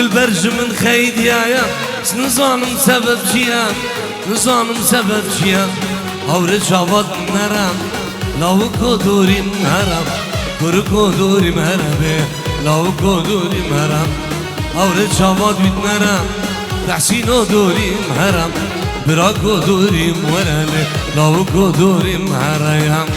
دلبرج من خيديايا نظام سبب جيا نظام سبب جيا هور جواد نرم لو كدوري مرم كدوري مرم لو كدوري مرم هور جواد نرم تحسين دوري مرم برا كدوري مرم لو كدوري مرم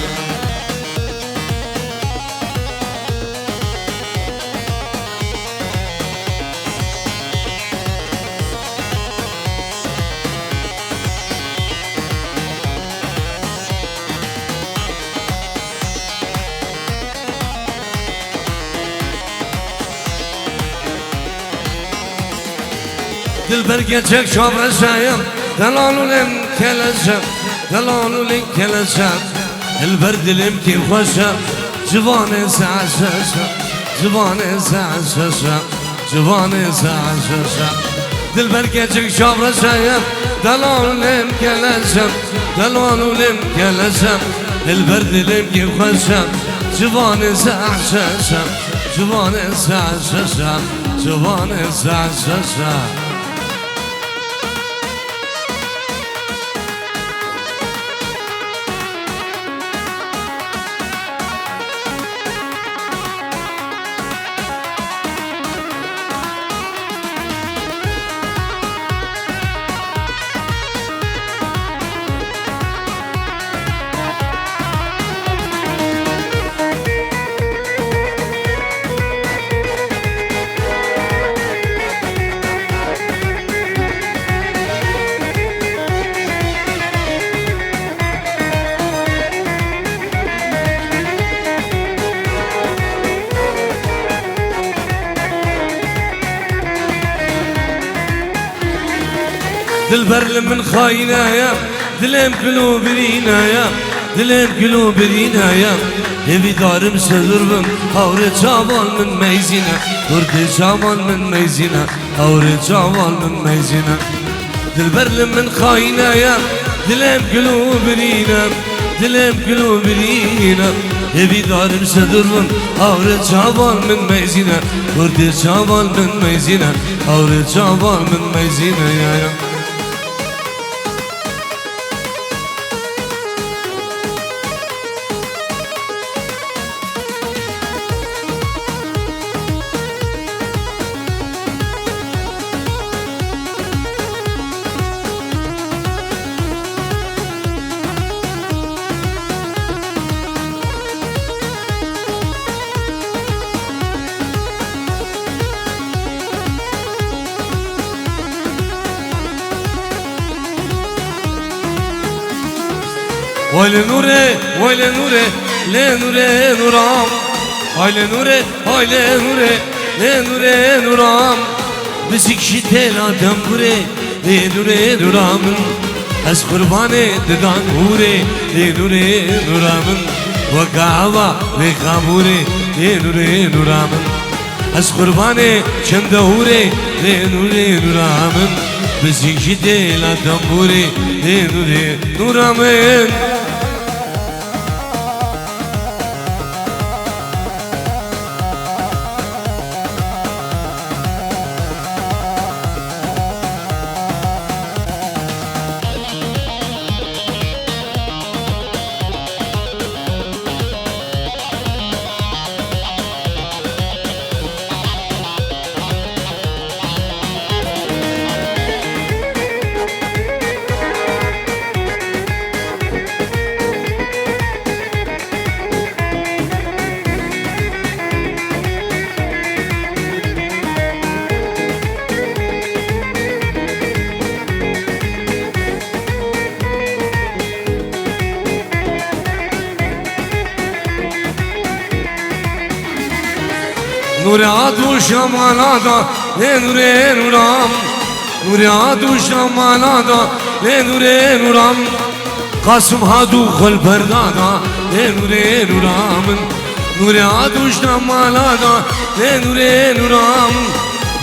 دلبر geçecek şabrasayım Delalulem kelesem Delalulem kelesem Elber dilim ki hoşam Civanı sa'sasam Civanı sa'sasam Civanı sa'sasam Dilber geçecek şabrasayım Delalulem kelesem Delalulem kelesem Elber dilim ki hoşam Civanı sa'sasam Civanı sa'sasam Civanı sa'sasam دلبر من خاينايا دلم قلوب رينايا دلم قلوب رينايا evi darım sözürüm Havre çaval min meyzine Kurdi çaval min meyzine Havre çaval min meyzine Dilberlim min khayinaya Dilem qulub rinem Dilem qulub rinem evi darım sözürüm Havre çaval min meyzine Kurdi çaval min meyzine Havre çaval min meyzine ya ويل نوري ويل نوري لي نوري نورام ويل نوري ويل نوري لي نوري نورام بسك شتيل آدم بري لي نوري نورام از قرباني ددان هوري لي نوري نورام وقعوا وقاموري لي نوري نورام از قرباني چند هوري لي نوري نورام بسك شتيل آدم بري لي نوري نورام نور دوشم آلادا نور نورام نور دوشم آلادا نور نورام قاسم هادو خل بردادا نور نورام نور دوشم آلادا نور نورام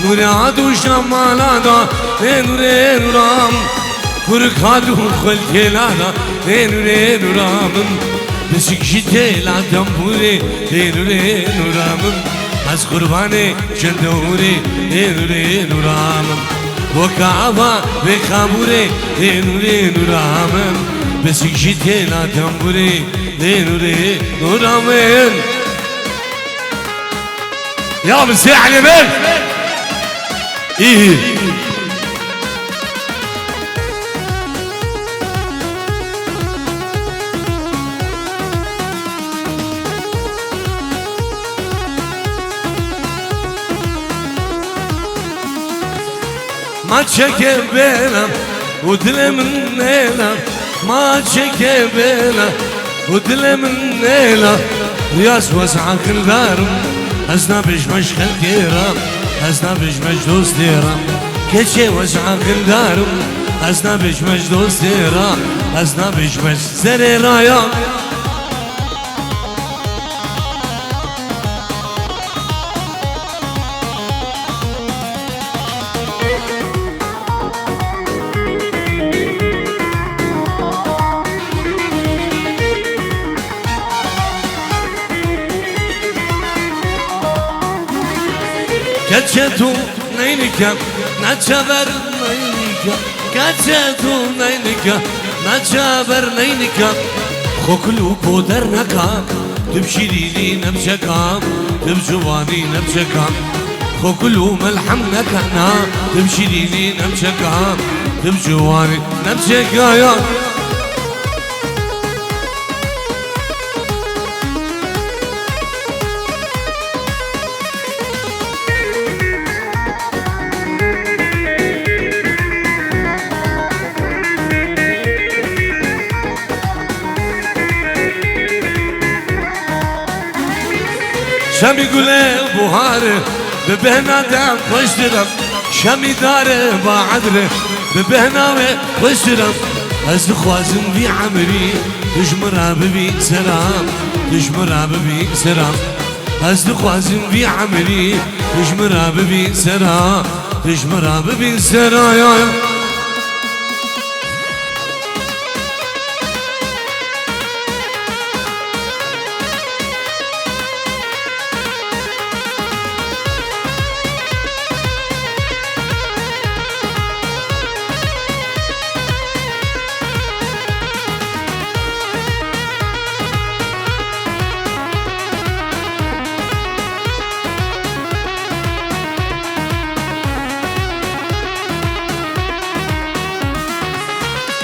نور دوشم آلادا نور نورام کرک هادو خل کلادا نور نورام بسیک جیلا دمبوری نور نورام از قرباني شندوري نوري نورامم وكعبا بخابوري نوري نورامم بس جيتي لا تنبوري نوري نورامم يا مسيح علي بك ايه ما تشكي بينا ودل من نيلة ما تشكي بينا ودل من نيلة رياس وسعة كل دارم أزنا بيش مشخل ديرام أزنا بيش مجدوس ديرام كيشي وسعة كل دارم أزنا بيش مجدوس ديرام أزنا بيش مج زري رايا كتشتو نينك نتشبر نينك كتشتو نينك نتشبر نينك خوكلو بودرنكا تمشي لي نمشكا تمشواني نمشكا خوكلو ملحمنك انا تمشي لي نمشكا تمشواني نمشكا يا شامي قولي بوهاره ببهنا دام واشترم شامي داره بعدره ببهنا واشترم از خوازم في عمري تجمرها ببي سلام تجمرها ببي سلام از خوازم في عمري تجمرها ببي سلام تجمرها ببي سلام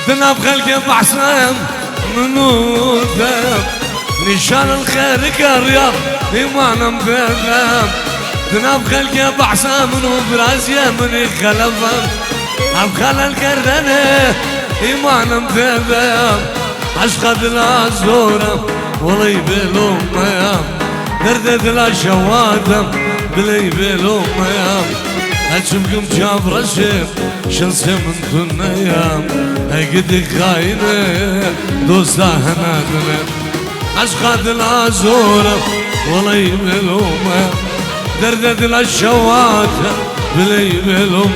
ذنب خلق بحسام منو ذنب نشان الخير كريم إيمانا بذنب ذنب خلق بحسام منو برازيا من خلفم أبخل الكردنة إيمانا بذنب عشقد لا زورم والله يبلوم ميام دردد لا شوادم بلي بلوم ميام أشوفكم جاب رشيم شنسي من دنيام هيقدي خاينة دوستا هنادنا عشقاد العزورة والله يبلوم دردد الشوات بلي بلوم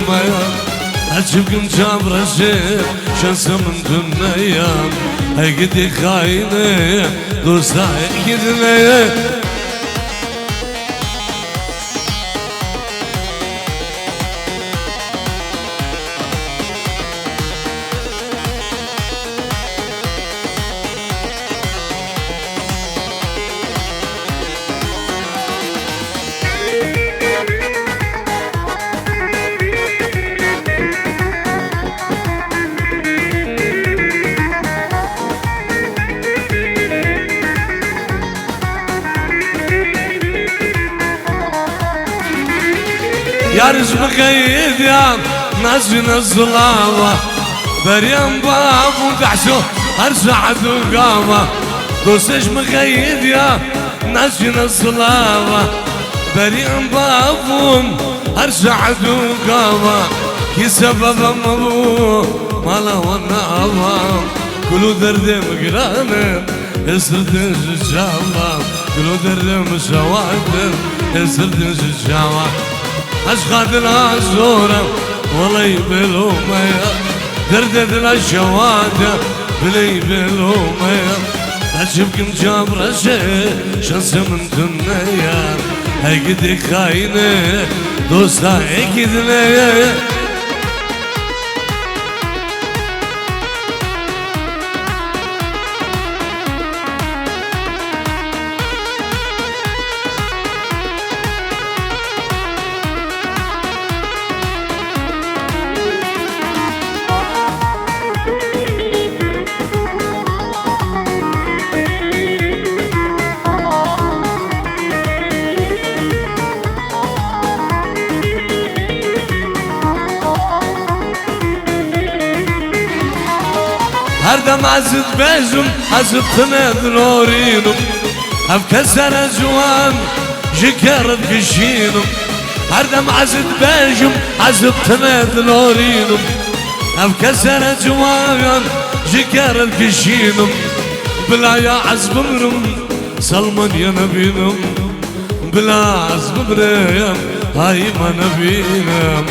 أشوفكم جاب رشيم شنسي من دنيام هيقدي خاينة دوستا هنادنا يا رزق قيد يا نزل الظلامة بريم باب ودعسو ارسعد وقامة دوسش مقيد يا نزل الظلامة بريم باب ارسعد وقامة كي سبب مبو مالا والنعمة كلو درد مقرانة اسرد الشامة كلو درد مسواد اسرد الشامة أشخاد العزورة والله يبلوم يا دردد الشوادة بلي بلوم يا أشوفكم جاب رشي شنس من دنيا هيقدر خاينة دوستا هيقدر هردم عزت بيجم عزت تمد نورينم هم كسر جوان جكرت كشينم هردم عزت بيجم عزت تمد نورينم هم كسر جوان جكرت كشينم بلا يا عزب مرم سلمان يا نبينم بلا عزب مريم هاي ما نبينم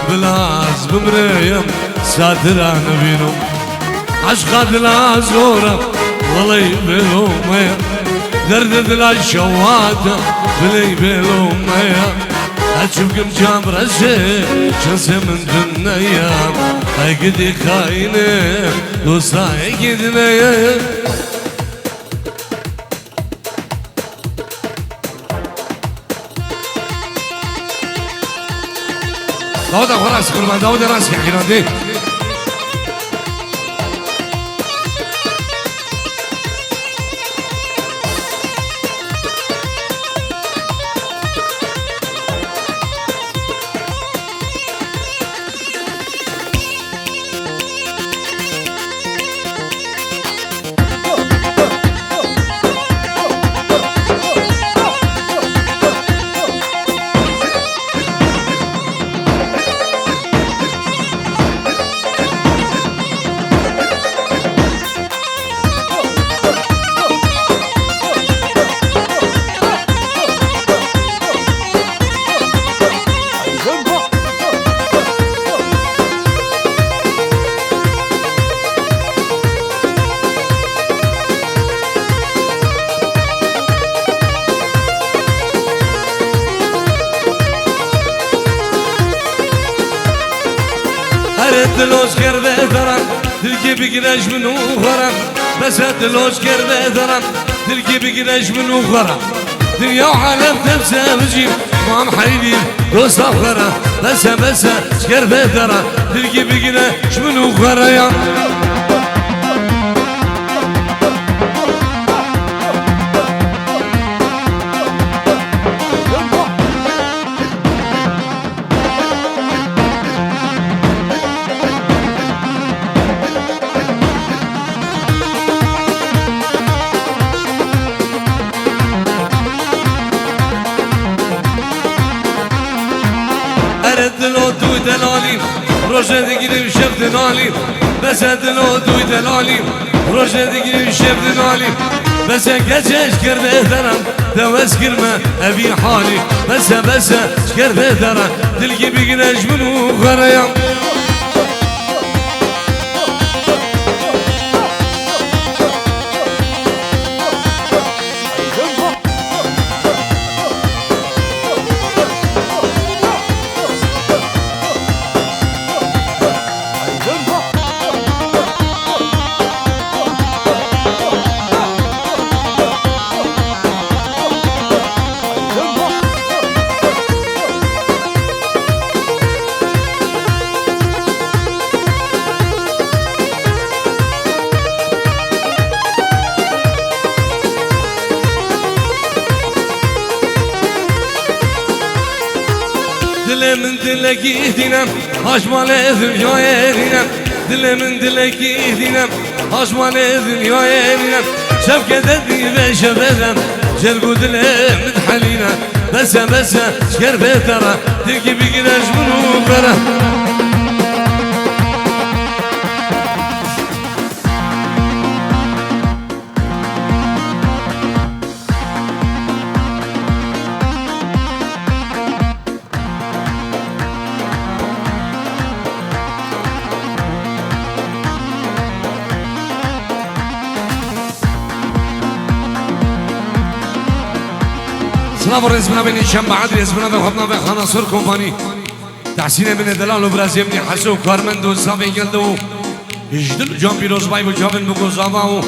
بلا عزب مريم ساتر نبينم عشقات لا زورة ولي بلومية درد لا شواتة بلي بلومية أشوف كم جام رشي شنسي من دنيا هاي قدي خاينة دوستا هاي قدنيا داود أخو راسي قربان داود راسي حكينا دي دلوش کرده دارم دل بگیرش منو خورم بس دلوش کرده دارم دل بگیرش منو خورم دنیا عالم تبسه بجیم ما هم حیدیم دوست آخرم بس کرده دارم دل بگیرش منو خورم دلو دوی دلالی روشه دیگری شب دلالی بس دلو دوی دلالی روشه دیگری شب دلالی بس گچش کرده درم دوست کرمه ابی حالی بس کرده درم دلگی بگیرش منو غرایم من دلك يهدينا هاش مال إذن يا يهدينا دل من دلك يهدينا هاش مال إذن يا يهدينا شبكة ددي بشبذا جرقو دل متحلينا بس شكر بيترا تلقي بقناش منو قرا سلام ورز بنا بني شنبه عدريس بنا بخبنا بخانا سر كومباني تحسين بن دلال وبرازيل بن حسو كارمن دو صافي جلدو يجدل جام بيروز باي وجابن بوزابا و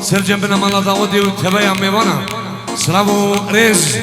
سرجم بنا مالا داودي وتبايا ميوانا سلام ورز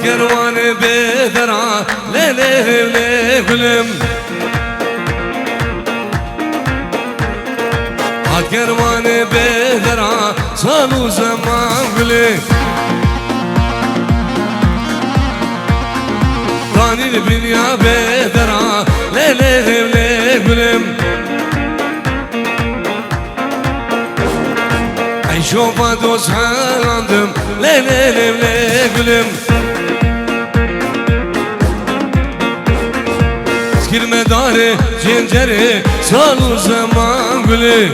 كروان بدرا ليلي ولي قلم هاد كروان بدرا صالو زمان قلي راني البنيا بدرا ليلي ولي قلم عيشو فادوس حالاندم ليلي ولي قلم Girme dare cincere salu zaman gülü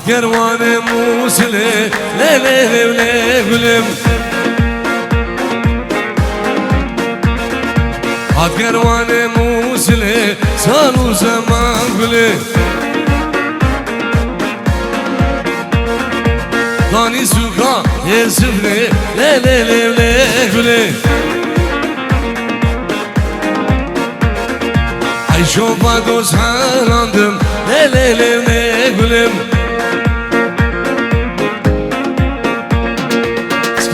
كروان موسلي ليلي ولي قلم هاد كروان موسلي صالو زمان قلي داني سوكا يسفلي ليلي ولي قلي عيشو فادوس حالاندم ليلي ولي قلم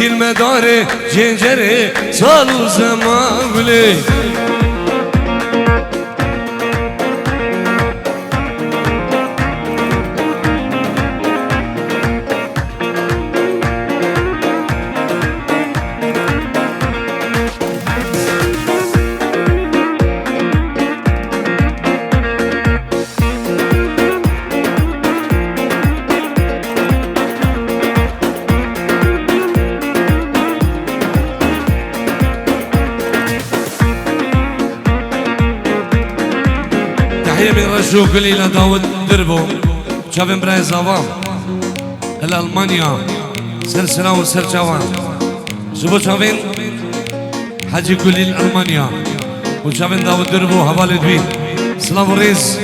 المدار جنجري صالو زمان قلي تحية من رشو كلي لداود دربو شافن براي زوام الألمانيا سلسلة وسرجوان شبو شافن حاجي كلي الألمانيا وشافن داود دربو حوالي دوين سلام وريز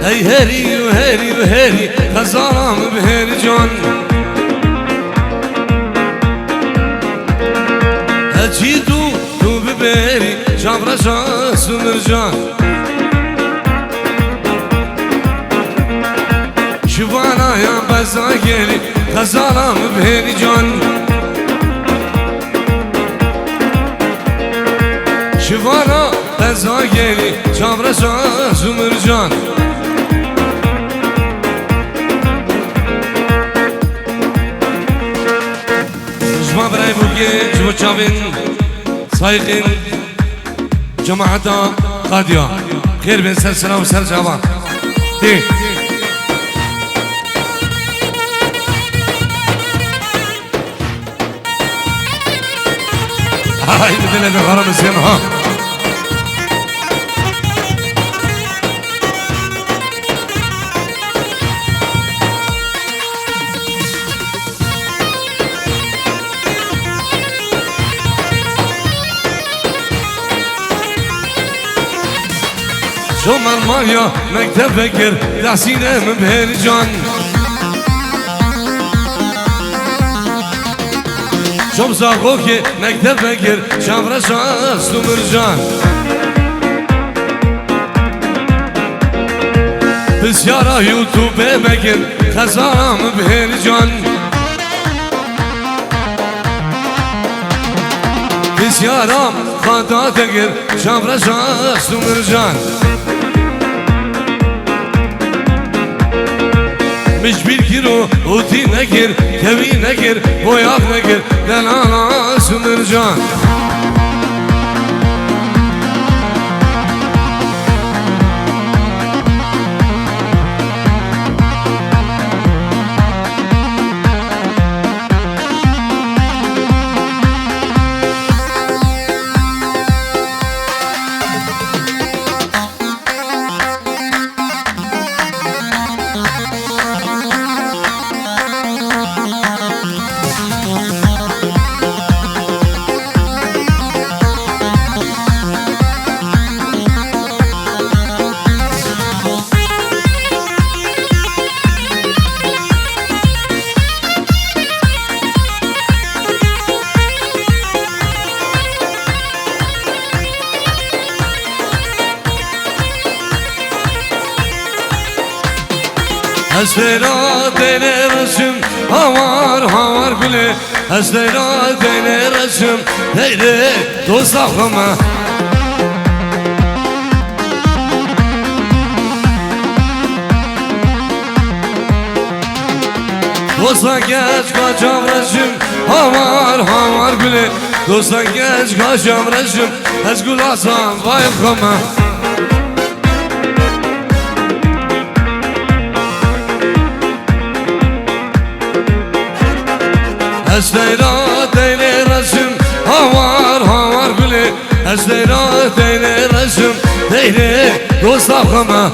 ای هری و هری و هری خزانم بهری جان هجی تو ببری جبرشان سمر جان شوانا یا بزا گلی خزانم بهری جان شوانا بزا گلی جبرشان سمر جان جمع برای بوگی جمع چاوین سایقین جماعتا قادیا خیر بین سر سلام سر جوان دی های بدل بغرام الزين ها شو مرمايا مكتب فكر لحسينة من بهرجان شو بزاقوكي مكتب فكر شامرة شاست ومرجان بسيارة يوتيوب مكر خزانة من بهرجان بسيارة خاطا تقر شامرة شاست ومرجان مش بالكيلو وتي نكر كوي نكر بوياك نكر دلالا سمرجان Esfera deneresim havar bile Esfera deneresim heyre dostakıma Dostak geç kaçam resim havar bile Dostak geç kaçam resim Ez gulasam vayıkıma Esteyrat eyle resim havar bile Esteyrat eyle resim eyle dostakıma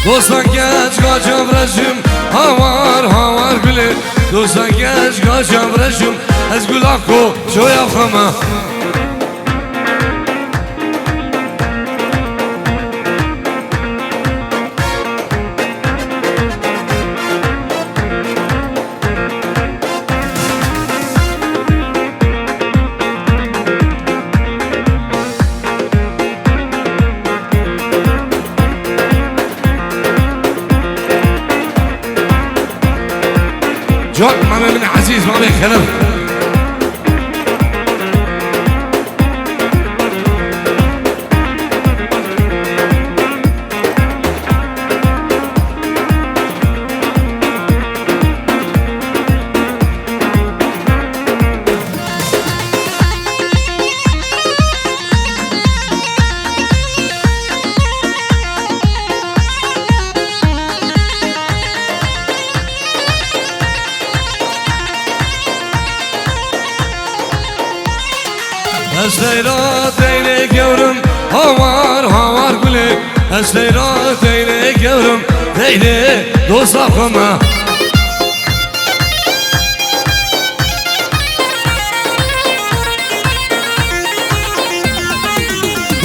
Dostak geç kaçam resim havar bile Dostak geç kaçam resim Ez gulakko çoyakıma جون ماما من عزيز ما بيخلف Esteyrat eyle gevrim havar gülü Esteyrat eyle gevrim eyle dostakıma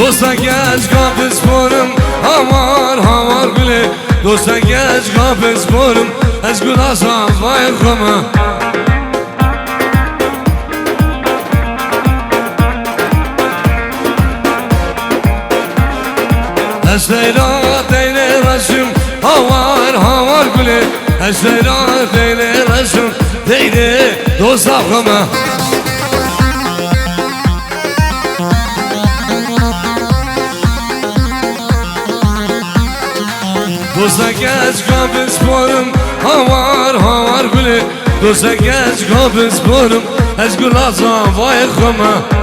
دوستا گج گاپس بورم هوار هوار گله دوستا گج گاپس بورم از گل آسان وای خمه از لیلا دیل رشم هوار هوار گله از لیلا دیل رشم دیل دوستا خمه دوستا گج گاپس بورم هوار هوار گله دوستا گج گاپس بورم از گل آسان وای خمه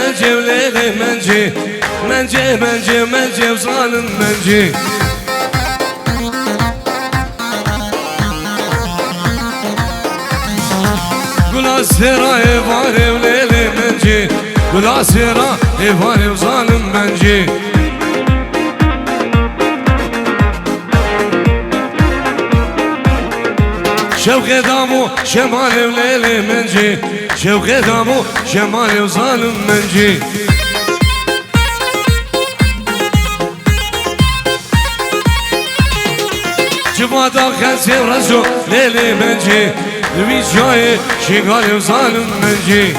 منجي وليلي منجي وظالم منجي قول سيرا يفاري وليلي منجي قول سيرا يفاري وظالم منجي شوقي دامو شمالي وليلي منجي شوقي دامو شمالي وظالم منجي جبادا خلسي ورزو ليلي منجي لبي جاي شيقالي وظالم منجي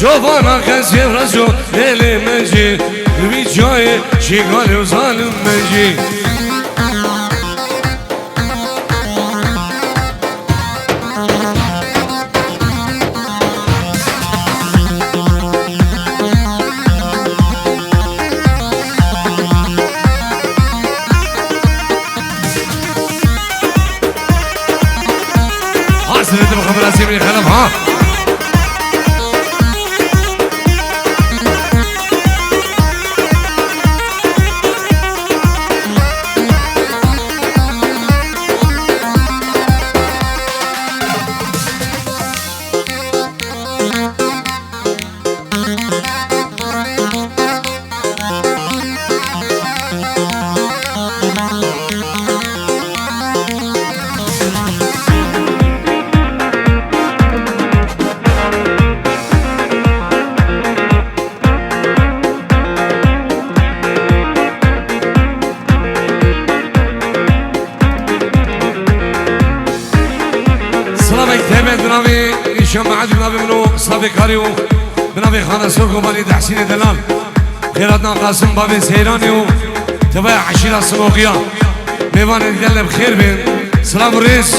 جوانا خلسي ورزو ليلي منجي لبي جاي شيقالي وظالم منجي سنتم خبر اسيبني خلف ها بنابي هشام معد بنابي منو صافي كاريو بنابي خانة سوق وبالي تحسين دلال خيراتنا قاسم بابي سيرانيو تبع عشيرة صنوقية ميوان الدلة بخير بين سلام الرئيس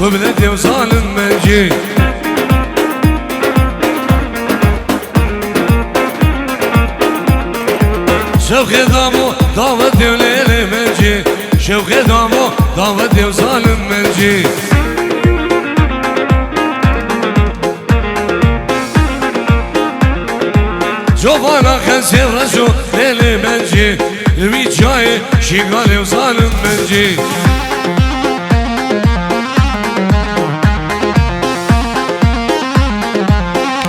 وبلدي وظالم منجي شوقي دامو داودي وليلي منجي شوقي دامو داودي وظالم منجي جوانا خنسي رجو ليلي منجي وي جاي شيغالي وظالم منجي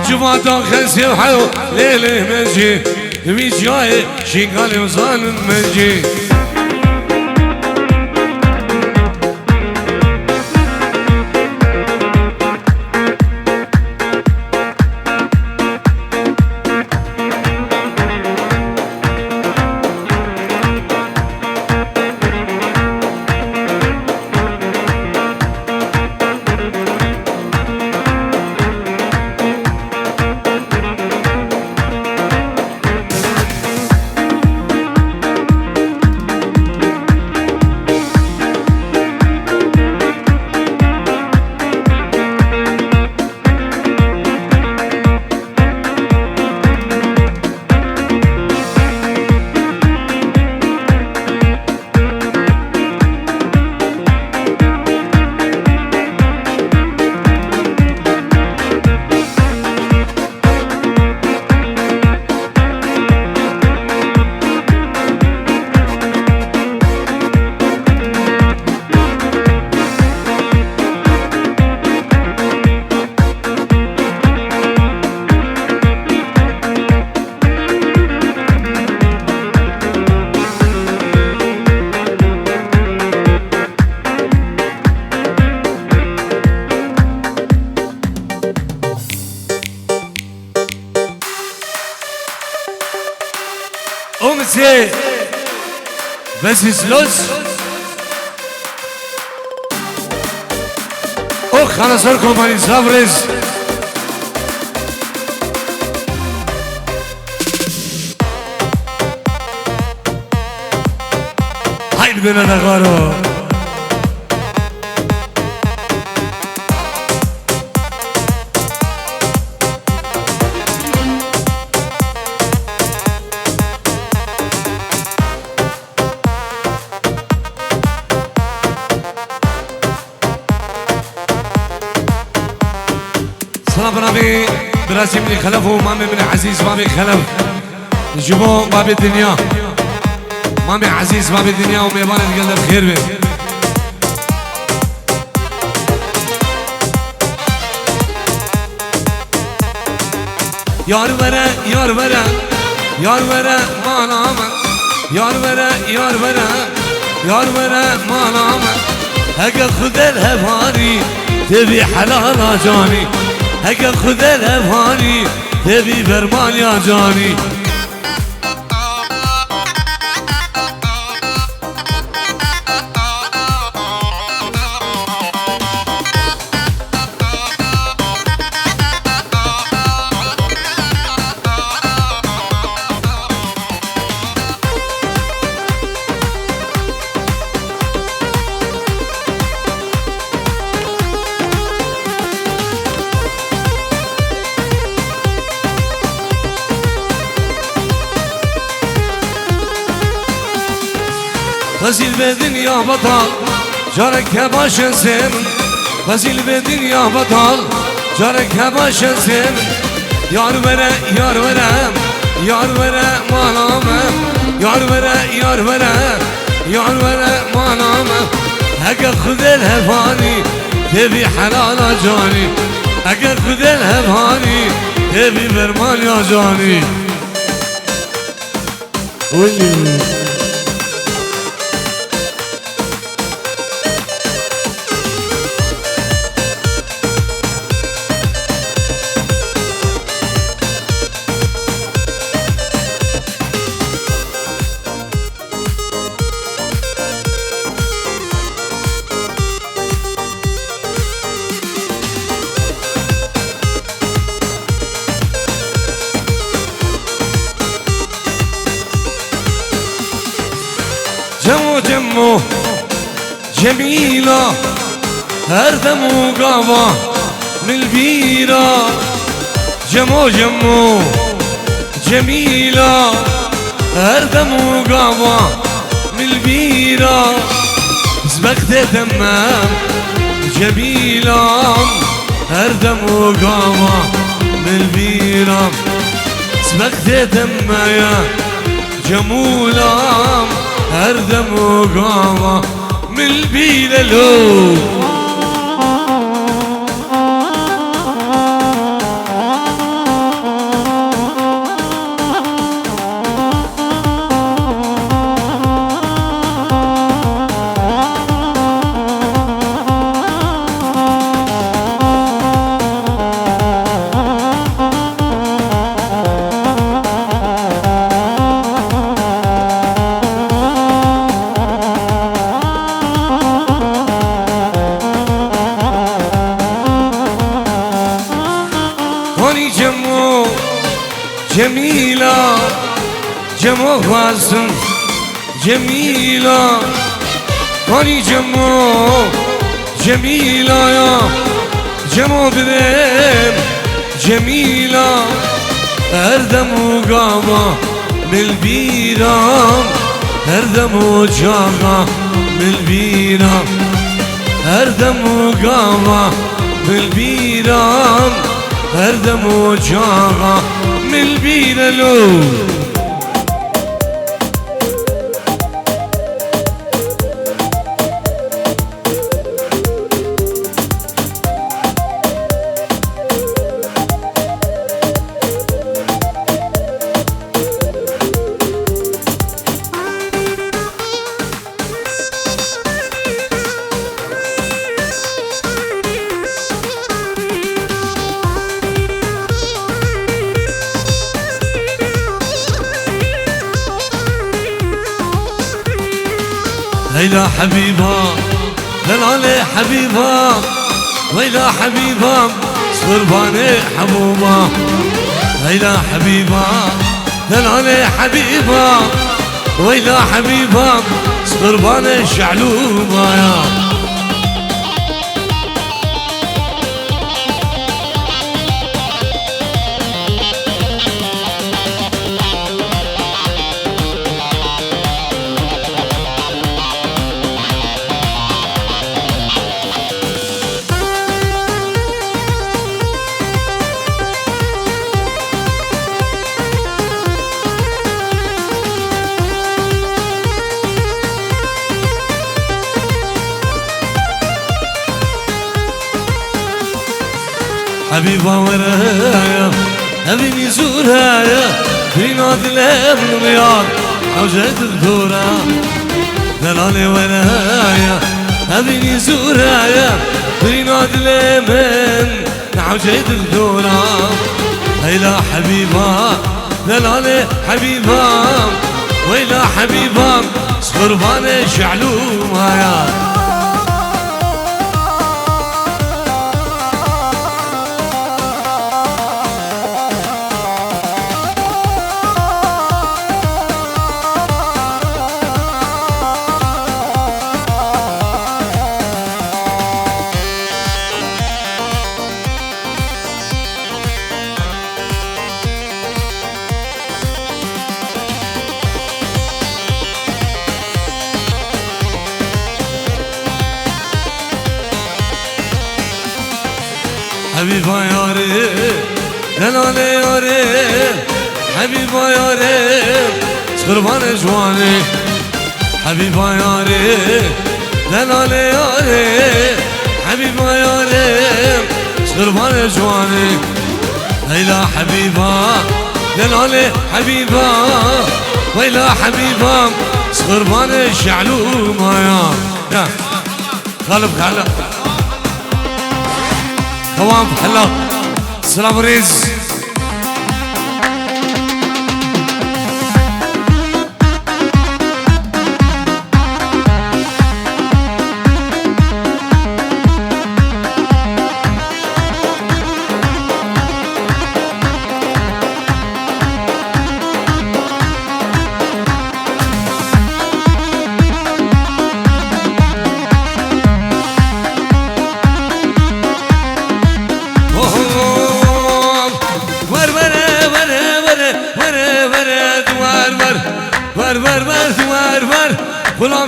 جوانا خنسي وحلو ليلي منجي وي جاي شيغالي وظالم منجي أمسي بس سلوس أخ أنا صاركم ماني صابرز هاي بدنا نغارو صلاة بنابي براسي من خلف ومامي من عزيز مامي خلف نجيبوه بابي الدنيا مامي عزيز بابي الدنيا وميبان القلب خير بي يار ورا يار ورا يار ورا ما نامه يار ورا يار ورا يار ورا ما نامه هكا خذ الهفاني تبي حلال جاني هكا خذ الهفاني تبي برمان يا جاني فزيل بدنيا بطل جارك هباشن سن فزيل بدنيا بطل جارك هباشن سن يار ورا يار ورا يار ورا ما نامه يار ورا يار ورا يار ورا ما نامه هكا خذ الهفاني تبي حلال جاني هكا خذ الهفاني تبي برمان يا جاني جمو جمو جميلة هردم وقابة من البيرة جمو جمو جميلة هردم وقابة من البيرة سبقت تمام جميلة هردم وقابة من البيرة سبقت دمايا جمولام هردم وقامة من البيلة لو جميلة جمو غازم جميلة واني جمو جميلة يا جمو بريم جميلة هردم وقامة من البيرام هردم وجاغة من البيرام هردم وقامة من البيرام هردم وجاغة من البيرة لو هيلا حبيبا دلالي حبيبا ويلا حبيبا صرباني حبوبا هيلا حبيبا دلالي حبيبا ويلا حبيبا صرباني شعلوبا يا حبيبة ورايا أبيني زورايا في نادي من الرياض حوجة الدورة دلالي ورايا أبيني زورايا في نادي من حوجة الدورة هيلا حبيبة دلالي حبيبة ويلا حبيبة صخرباني شعلومها يا حبيبا ياري دلالي ياري حبيبا ياري صغربان جواني حبيبا ياري دلالي ياري حبيبا ياري صغربان جواني هيلا حبيبا دلالي حبيبا ويلا حبيبا صغربان شعلومة يا غالب هلا قوام هلا السلام ريز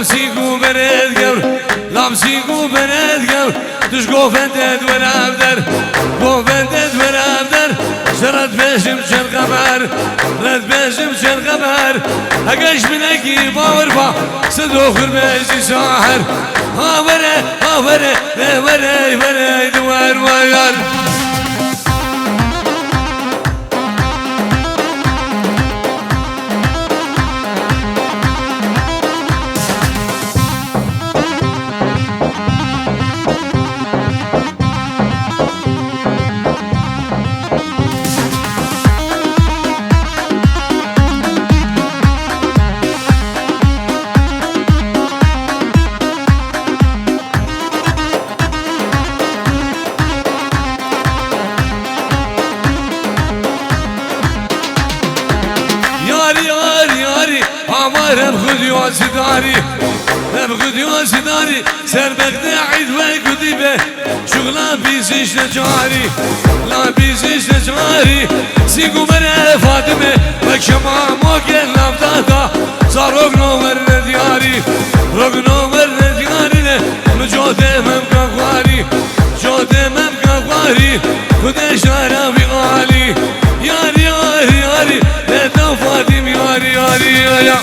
لامسيكو برد قبر لامسيكو برد قبر تش قوفندد ورابدر قوفندد ورابدر شرد بيشم شرقة خبر رد بيجم شن خبر هقش منكي باوربا صدوخر بيجي ساحر هابره هابره بره بره دوار ويار هم خدي واسداري هم خدي واسداري سربك عيد وقدي به شغلان بيزيش نجاري لا بيزيش نجاري سيقو من فاطمه وكشما موكل نفتاتا صار رقنو مرن دياري رقنو مرن دياري نجوده ممكاقواري جوده ممكاقواري خدش نارا بغالي ياري ياري ياري لدو فاطم ياري ياري ياري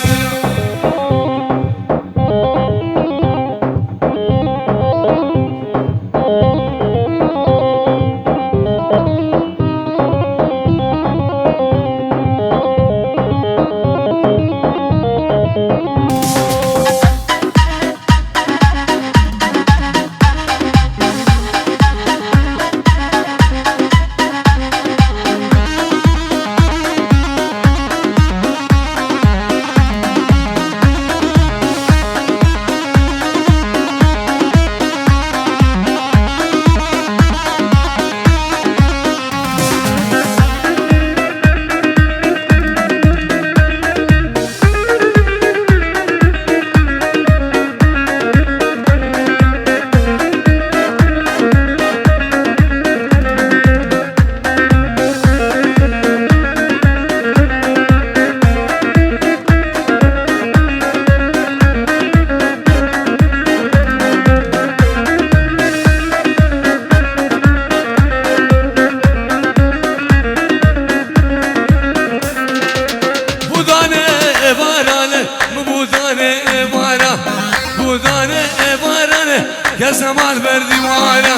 زمان بردي وانا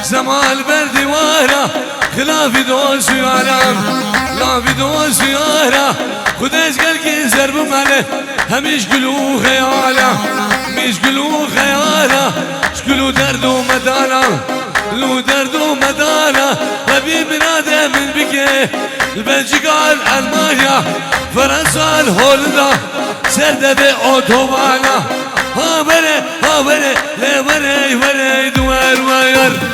زمان بردي وانا خلافي دوس يارا خلافي دوس يارا خدش قلقي زرب ماله همش قلو خيالا مش قلو خيالا شقلو درد ومدانا لو درد ومدانا حبيب بنادم من بكي البلجيكا المانيا فرنسا الهولندا سرده باوتوبانا ها بره لا بره دوار وير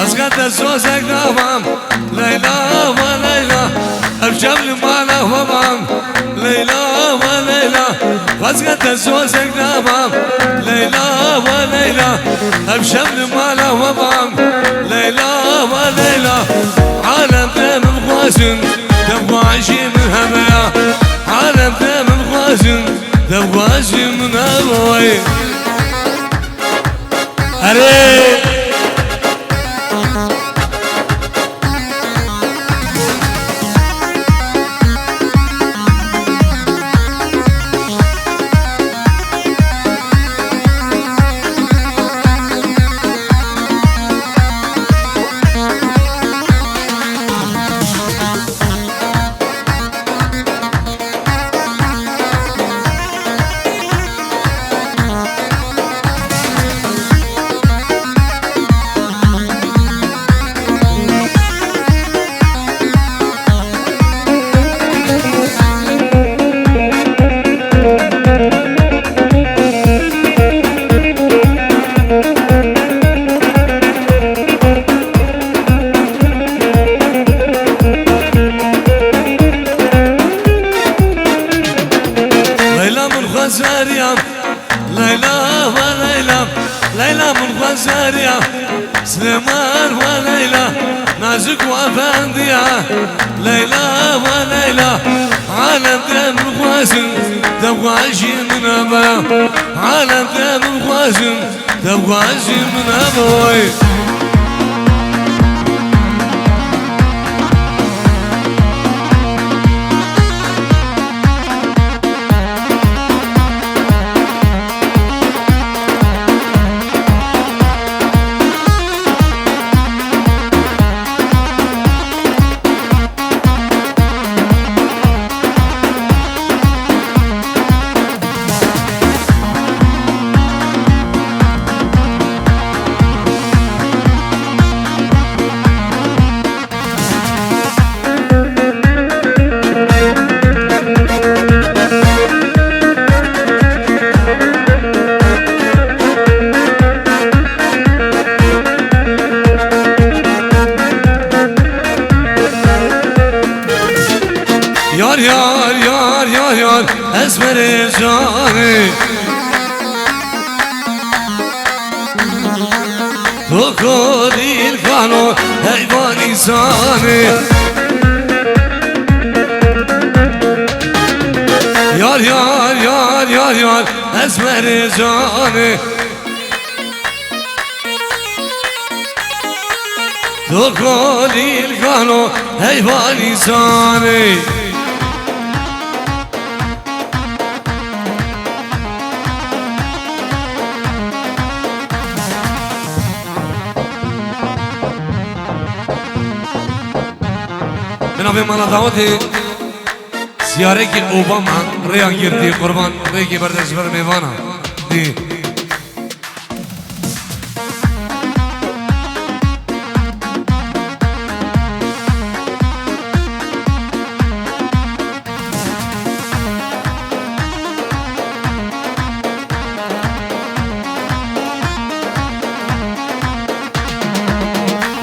مسقط سوسك دوام ليلى وليلى الجبل ماله ومام ليلى وليلى مسقط سوسك دوام ليلى وليلى الجبل ماله ومام ليلى وليلى عالم دم مخازن دواجي من هبايا عالم دم مخازن دواجي من هبايا أري ليلى من خزاريا ليلى وليلى ليلى من خزاريا سليمان وليلى نازك وافنديا ليلى وليلى عالم دم الخوازن تبغى عشي من ابا عالم دم الخوازن تبغى عشي من ابوي Yar yar yar yar yar ezbere canı Krokodil kano hayvan insanı Yar yar yar yar yar ezbere canı Krokodil kano hayvan insanı جناب مانا دعوت سیاره کی اوباما ریان گردی قربان ری کی بردش بر میوانا دی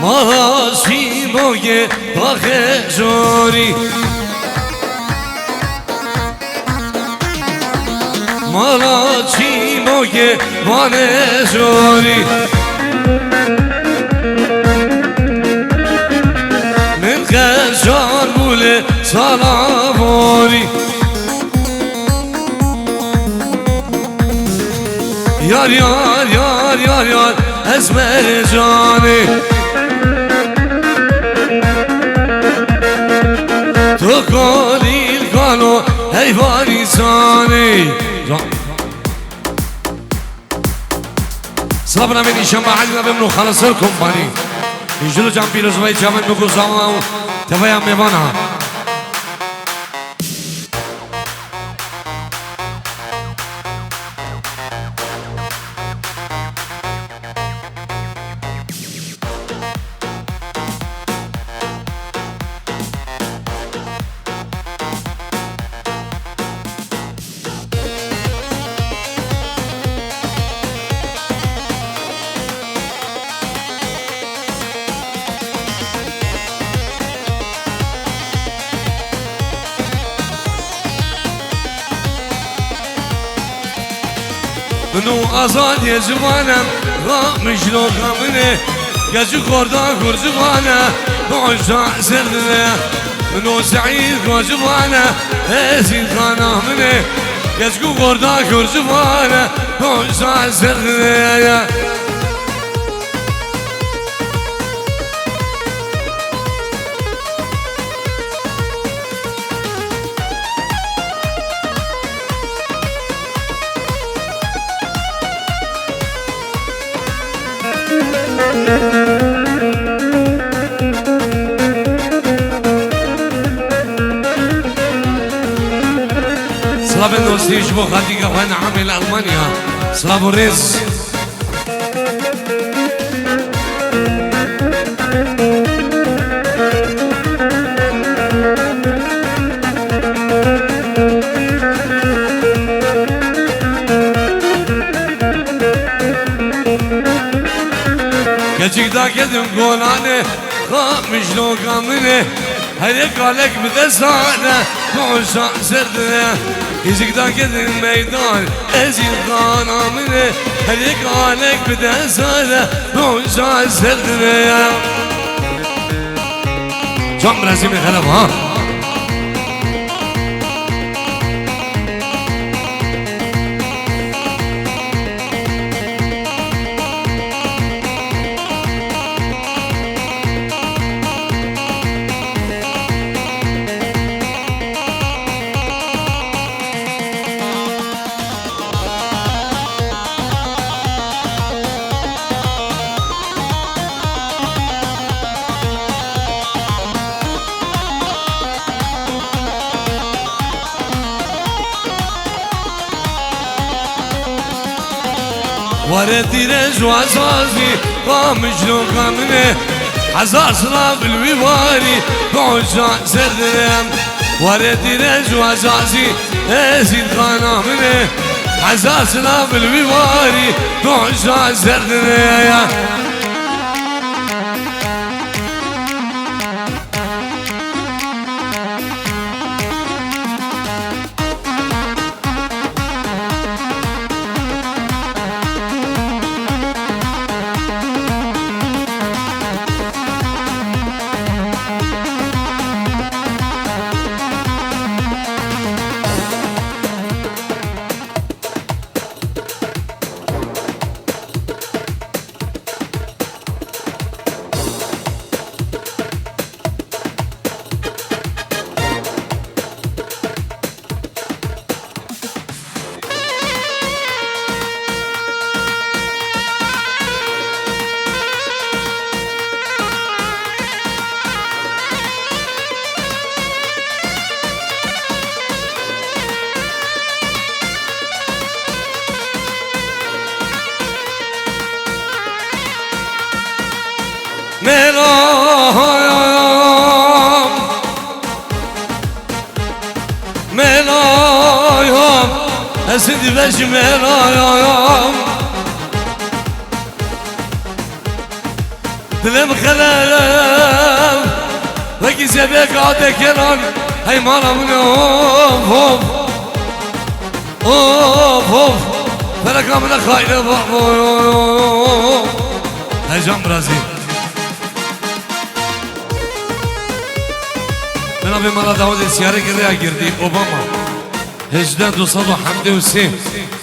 ماشی موی باخه جوری مالا چی موی وانه جوری من خشان بوله سلاموری یار یار یار یار یار اسمر جانی تو قلیل کانو حیوانی سانی صبرا من ایشان با علینا بمنو خلاصر کمپانی اینجلو جان پیروزوی جامن بگو زمان تفایم میوانا منو آزاد یه جوانم غامش لو غامنه گجو خوردا خور جوانه بعشا سردنه منو سعید خور جوانه هزین خانه منه گجو خوردا خور جوانه بعشا سردنه سلام دوستیش با خدیقه و نعمل المانیا سلام و رز Gecik da geldim golane Kalmış lokamine Hele kalek bir de sahne Boşan serdine يزيك داك الميدان ازيد غانا منه هليك عليك بدا سالة بوجع سردنا جام رزيمي خلف ها وردي رجو عزازي ومجنون قامنه عزار صلاب الويواري بعجع سردنا وردي رجو عزازي ازيد قانا منه عزار صلاب الويواري بعجع سردنا ملايام أسد باش ملايام دلم خلال وكي سبيك عاد كران هاي مالا من هوف هوف هوف فلك من خايل هاي جام برازيل من أبي مرة داود السيارة كده يجردي أوباما هجدان دوصادو حمدي وسيم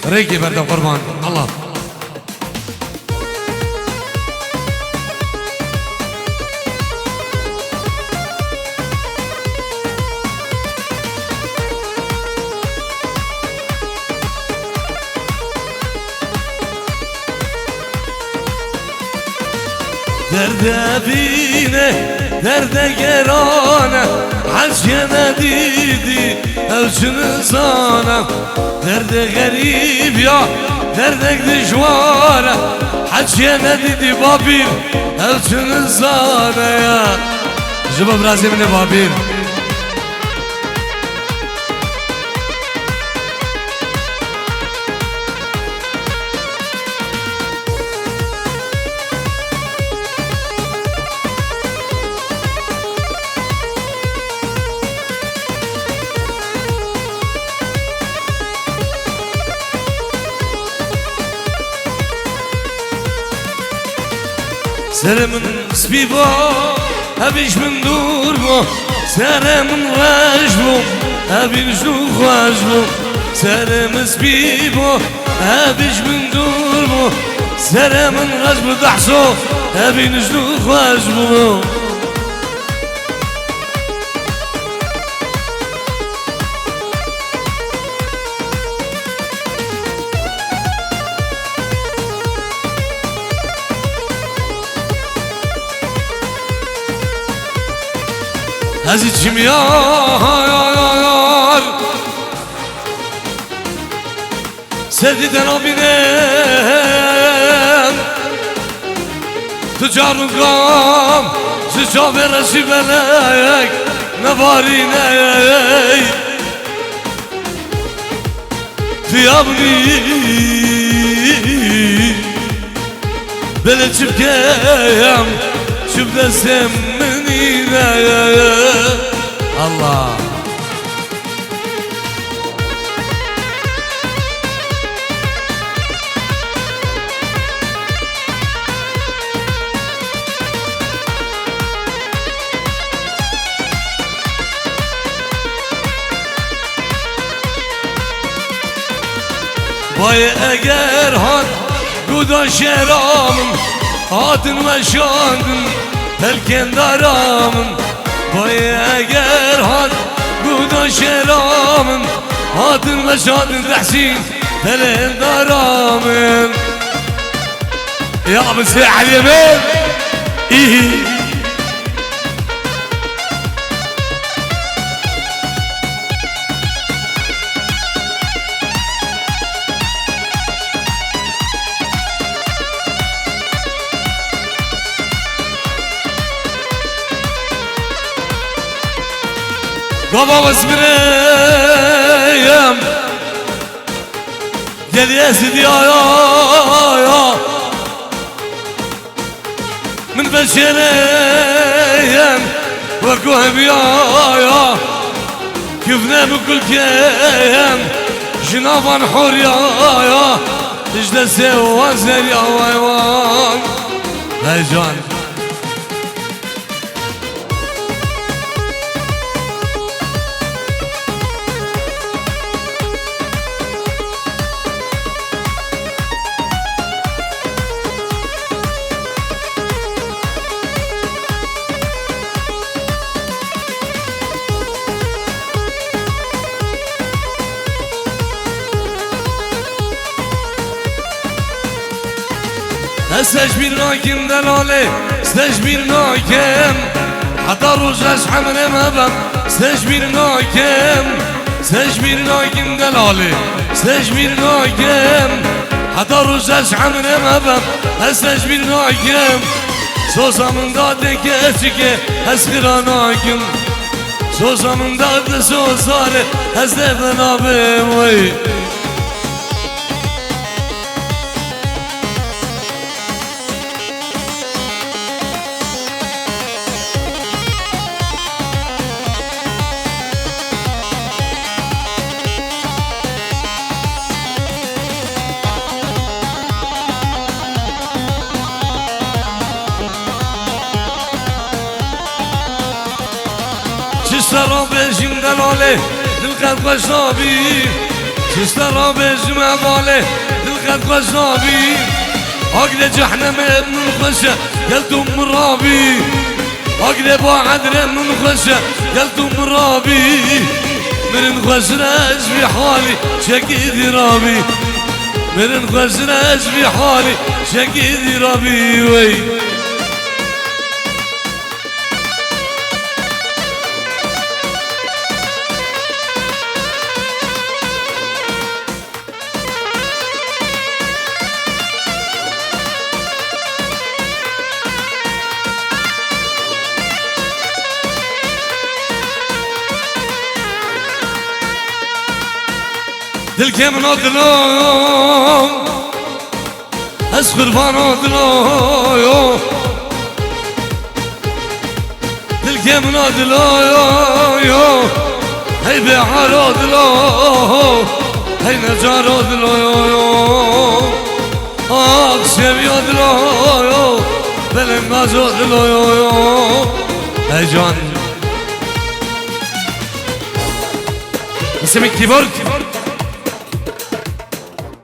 ريكي برده قربان الله درد بینه درد گرانه حجی ندیدی اوچن زانم درد غریب یا درد دشواره حجی ندیدی بابیر اوچن زانه یا جبا برازی من بابیر سرمن سبيبو أبيش من دوربو سرمن غاجبو أبيش من غاجبو سرمن سبيبو أبيش من دوربو سرمن غاجبو دحسو أبيش من غاجبو Azizim yar Sevdiden abinem Tüccarın gam Sıca veresi belek Ne bari ne Fiyabni Bele çipkeyem Çipdesem Allah وای اگر هات گودا شرامم هاتن و شاندن تلکن دارامم وای اگر هات گودا شرامم هاتن و شاندن تحسين تلکن دارامم يا بس على اليمين إيه بابا واسمريم قال يا سيدي يا من بشريم وكوهم يا كيفنا بكل كيم جنابا حور يا اجلسي وزن يا ويوان هاي جان استجبر ناكم دلالي استجبر ناكم حتى رجاش حمر مبم استجبر ناكم استجبر ناكم دلالي استجبر ناكم حتى رجاش حمر مبم استجبر ناكم سوزا من دادك اتشك اسخرا ناكم سوزا من داد سوزاري اسدفنا بموي چشترا بجیم دلاله دلقد قشنابی چشترا بجیم عواله دلقد قشنابی عقل جحنم من خشه قلتم مرابي عقل بعدر من خشه قلتم مرابي من خسرج في حالي شكيد رابي من خسرج في حالي شكيد رابي وي دلكي من أضلوم أسخر فان أضلوم دلكي من أضلوم هاي بحار أضلوم هاي نجار أضلوم أقسم أضلوم بلنغاز أضلوم هاي جان اسمك كيبورد